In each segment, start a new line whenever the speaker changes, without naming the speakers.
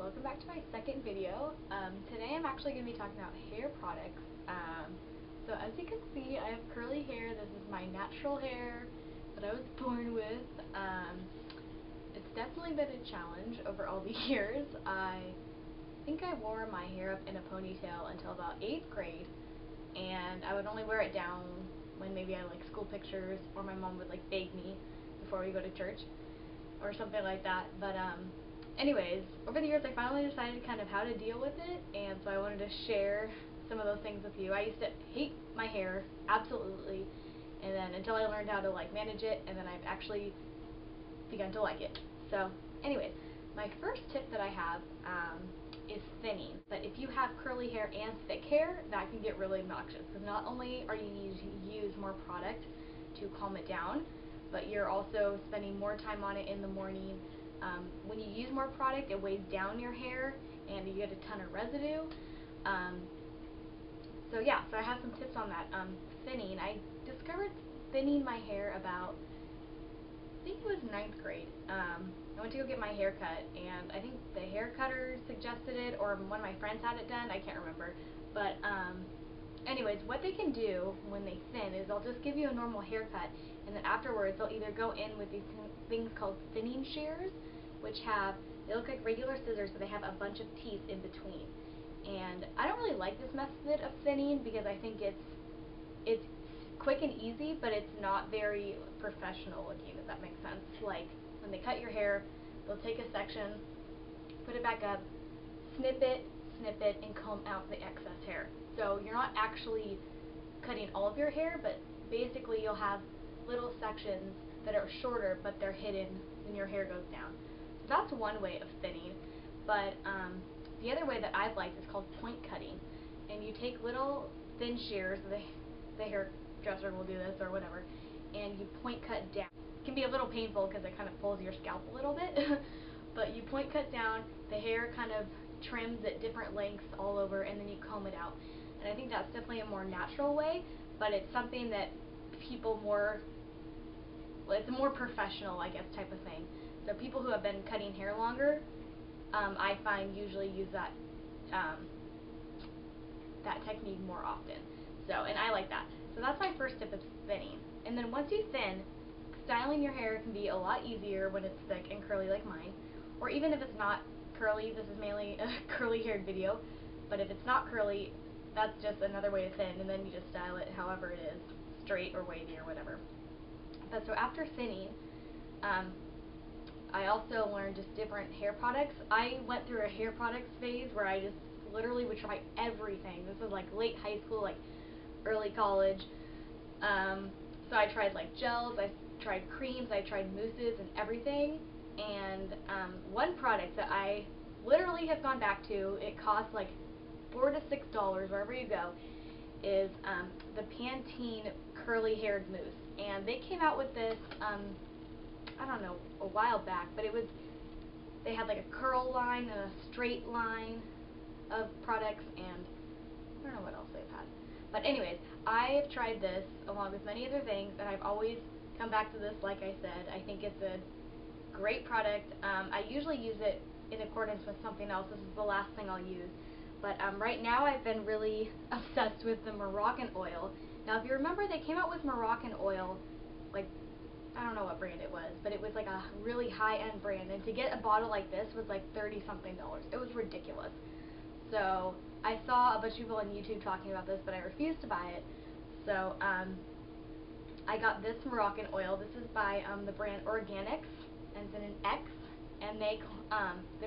welcome back to my second video. Today I'm actually going to be talking about hair products. So as you can see, I have curly hair. This is my natural hair that I was born with. It's definitely been a challenge over all the years. I think I wore my hair up in a ponytail until about 8th grade, and I would only wear it down when maybe I had like school pictures or my mom would like beg me before we go to church or something like that. But anyways, over the years I finally decided kind of how to deal with it, and so I wanted to share some of those things with you. I used to hate my hair, absolutely, and then until I learned how to like manage it, and then I've actually begun to like it. So anyways, my first tip that I have is thinning. But if you have curly hair and thick hair, that can get really obnoxious, because not only are you needing to use more product to calm it down, but you're also spending more time on it in the morning. When you use more product, it weighs down your hair and you get a ton of residue. So yeah, so I have some tips on that. Thinning. I discovered thinning my hair about, I think it was 9th grade. I went to go get my hair cut, and I think the hair cutter suggested it, or one of my friends had it done, I can't remember. But anyways, what they can do when they thin is they'll just give you a normal haircut, and then afterwards they'll either go in with these things called thinning shears, which they look like regular scissors, but they have a bunch of teeth in between. And I don't really like this method of thinning because I think it's quick and easy, but it's not very professional looking, if that makes sense. Like, when they cut your hair, they'll take a section, put it back up, snip it, and comb out the excess hair. So you're not actually cutting all of your hair, but basically you'll have little sections that are shorter, but they're hidden when your hair goes down. So that's one way of thinning. But the other way that I've liked is called point cutting. And you take little thin shears, the hairdresser will do this or whatever, and you point cut down. It can be a little painful because it kind of pulls your scalp a little bit, but you point cut down, the hair kind of trims at different lengths all over, and then you comb it out. And I think that's definitely a more natural way, but it's something that people it's a more professional, I guess, type of thing. So people who have been cutting hair longer, I find usually use that technique more often. So, and I like that. So that's my first tip, is thinning. And then once you thin, styling your hair can be a lot easier when it's thick and curly like mine. Or even if it's not curly, this is mainly a curly haired video, but if it's not curly, that's just another way to thin, and then you just style it however it is, straight or wavy or whatever. But so after thinning, I also learned just different hair products. I went through a hair products phase where I just literally would try everything. This was like late high school, like early college. So I tried like gels, I tried creams, I tried mousses and everything. And one product that I literally have gone back to, it costs like $4 to $6 wherever you go, is the Pantene curly haired mousse. And they came out with this, I don't know, a while back, but they had like a curl line and a straight line of products, and I don't know what else they've had. But anyways, I've tried this along with many other things, and I've always come back to this. Like I said, I think it's a great product. I usually use it in accordance with something else. This is the last thing I'll use. But right now I've been really obsessed with the Moroccan oil. Now if you remember, they came out with Moroccan oil, like, I don't know what brand it was, but it was like a really high-end brand, and to get a bottle like this was like $30-something. It was ridiculous. So I saw a bunch of people on YouTube talking about this, but I refused to buy it. So I got this Moroccan oil. This is by the brand Organix, and it's in an X, and they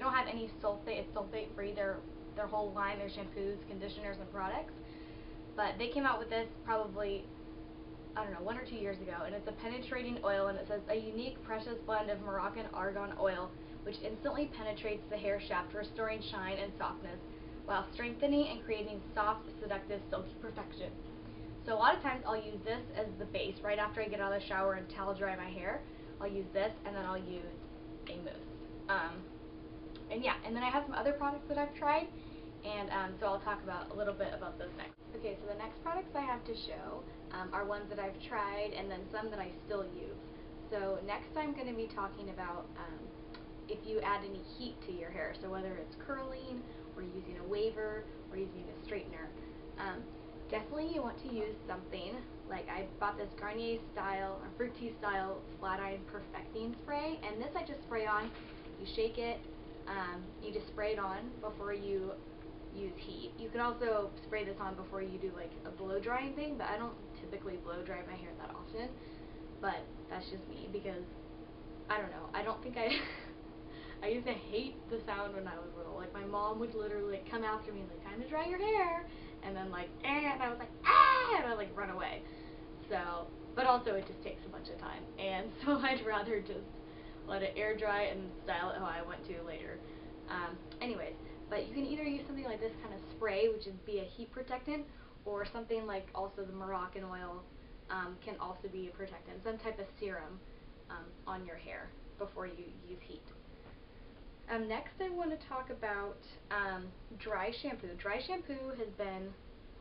don't have any sulfate. It's sulfate free. Their whole line, their shampoos, conditioners, and products. But they came out with this probably, I don't know, 1 or 2 years ago, and it's a penetrating oil, and it says a unique precious blend of Moroccan argan oil which instantly penetrates the hair shaft, restoring shine and softness while strengthening and creating soft, seductive, silky perfection. So a lot of times I'll use this as the base right after I get out of the shower and towel dry my hair. I'll use this, and then I'll use a mousse. And yeah, and then I have some other products that I've tried, and so I'll talk a little bit about those next. Okay, so the next products I have to show are ones that I've tried, and then some that I still use. So next I'm going to be talking about if you add any heat to your hair, so whether it's curling, or using a waver, or using a straightener. Definitely you want to use something like I bought this Garnier style or Fructis style flat iron perfecting spray, and this I just spray on. You shake it, you just spray it on before you use heat. You can also spray this on before you do like a blow drying thing, but I don't typically blow dry my hair that often. But that's just me because I don't know. I don't think I I used to hate the sound when I was little. Like my mom would literally like come after me and like, time to dry your hair, and then like, and I was like, ah, and I like run away. So, but also it just takes a bunch of time, and so I'd rather just let it air dry and style it how I want to later. Anyways, but you can either use something like this kind of spray, which would be a heat protectant, or something like also the Moroccan oil can also be a protectant, some type of serum on your hair before you use heat. Next I want to talk about dry shampoo. Dry shampoo has been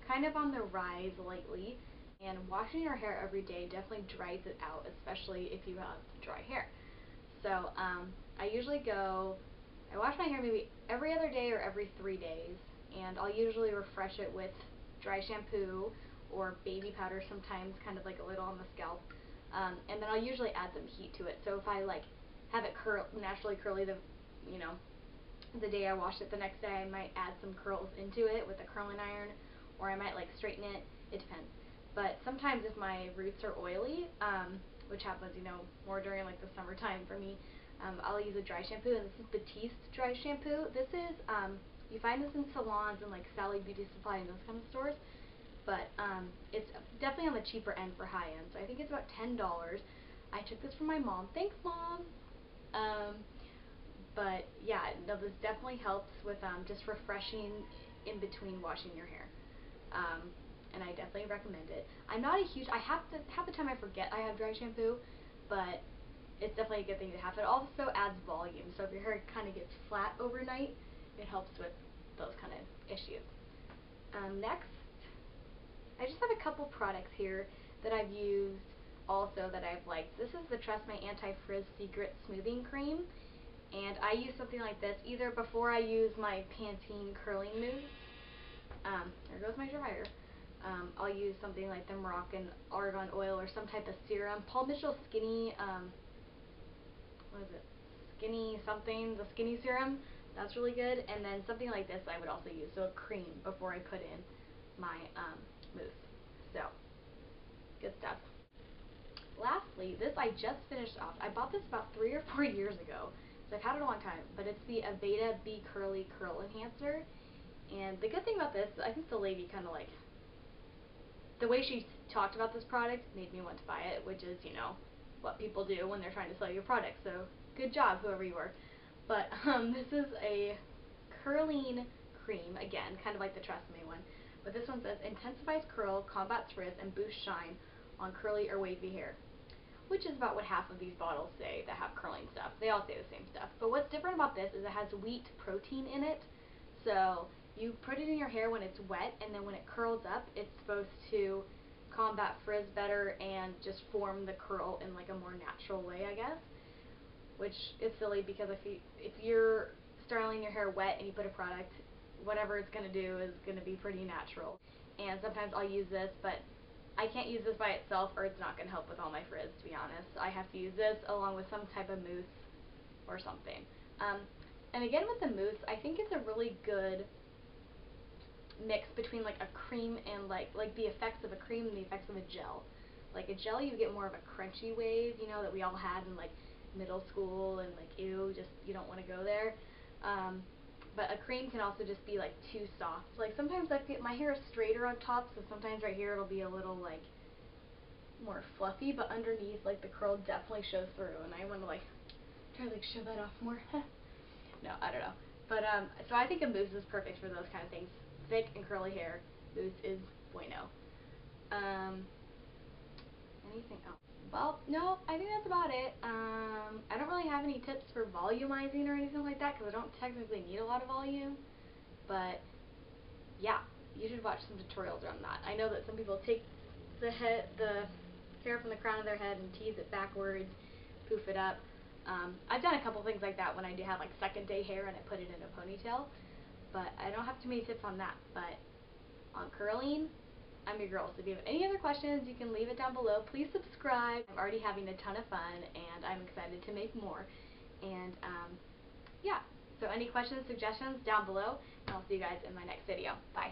kind of on the rise lately, and washing your hair every day definitely dries it out, especially if you have dry hair. So I usually I wash my hair maybe every other day or every 3 days, and I'll usually refresh it with dry shampoo or baby powder sometimes, kind of like a little on the scalp, and then I'll usually add some heat to it. So if I like have it naturally curly the day I wash it, the next day I might add some curls into it with a curling iron, or I might like straighten it. It depends. But sometimes if my roots are oily, which happens, more during like the summertime for me, I'll use a dry shampoo, and this is Batiste dry shampoo. This is, you find this in salons and like Sally Beauty Supply and those kind of stores, but it's definitely on the cheaper end for high end. So I think it's about $10. I took this from my mom. Thanks, Mom. But yeah, no, this definitely helps with just refreshing in between washing your hair. And I definitely recommend it. I'm not a huge, half the time I forget I have dry shampoo, but it's definitely a good thing to have. It also adds volume, so if your hair kind of gets flat overnight, it helps with those kind of issues. Next, I just have a couple products here that I've used also that I've liked. This is the TreSemme Anti-Frizz Secret Smoothing Cream, and I use something like this either before I use my Pantene curling mousse. There goes my dryer. I'll use something like the Moroccan Argan oil or some type of serum. Paul Mitchell Skinny, what is it? Skinny something, the Skinny Serum. That's really good. And then something like this I would also use, so a cream before I put in my mousse. So, good stuff. Lastly, this I just finished off. I bought this about 3 or 4 years ago, so I've had it a long time, but it's the Aveda Be Curly Curl Enhancer. And the good thing about this, I think the lady kind of like, the way she talked about this product made me want to buy it, which is, what people do when they're trying to sell you a product. So good job, whoever you were. But this is a curling cream, again, kind of like the TreSemme one. But this one says, intensifies curl, combats frizz, and boosts shine on curly or wavy hair. Which is about what half of these bottles say that have curling stuff. They all say the same stuff. But what's different about this is it has wheat protein in it. So you put it in your hair when it's wet, and then when it curls up, it's supposed to combat frizz better and just form the curl in like a more natural way, I guess. Which is silly because if you're styling your hair wet and you put a product, whatever it's going to do is going to be pretty natural. And sometimes I'll use this, but I can't use this by itself or it's not going to help with all my frizz, to be honest. I have to use this along with some type of mousse or something. And again with the mousse, I think it's a really good mix between like a cream and like the effects of a cream and the effects of a gel. Like a gel, you get more of a crunchy wave, that we all had in like middle school, and like ew, just you don't want to go there. But a cream can also just be like too soft. Like sometimes my hair is straighter on top, so sometimes right here it'll be a little like more fluffy, but underneath like the curl definitely shows through, and I want to like try to like show that off more. No, I don't know. But so I think a mousse is perfect for those kind of things. Thick and curly hair, mousse is bueno. Anything else? Well, no, I think that's about it. I don't really have any tips for volumizing or anything like that because I don't technically need a lot of volume. But yeah, you should watch some tutorials around that. I know that some people take the hair from the crown of their head and tease it backwards, poof it up. I've done a couple things like that when I do have like second day hair and I put it in a ponytail, but I don't have too many tips on that. But on curling, I'm your girl. So if you have any other questions, you can leave it down below. Please subscribe. I'm already having a ton of fun and I'm excited to make more. And yeah, so any questions, suggestions down below, and I'll see you guys in my next video. Bye.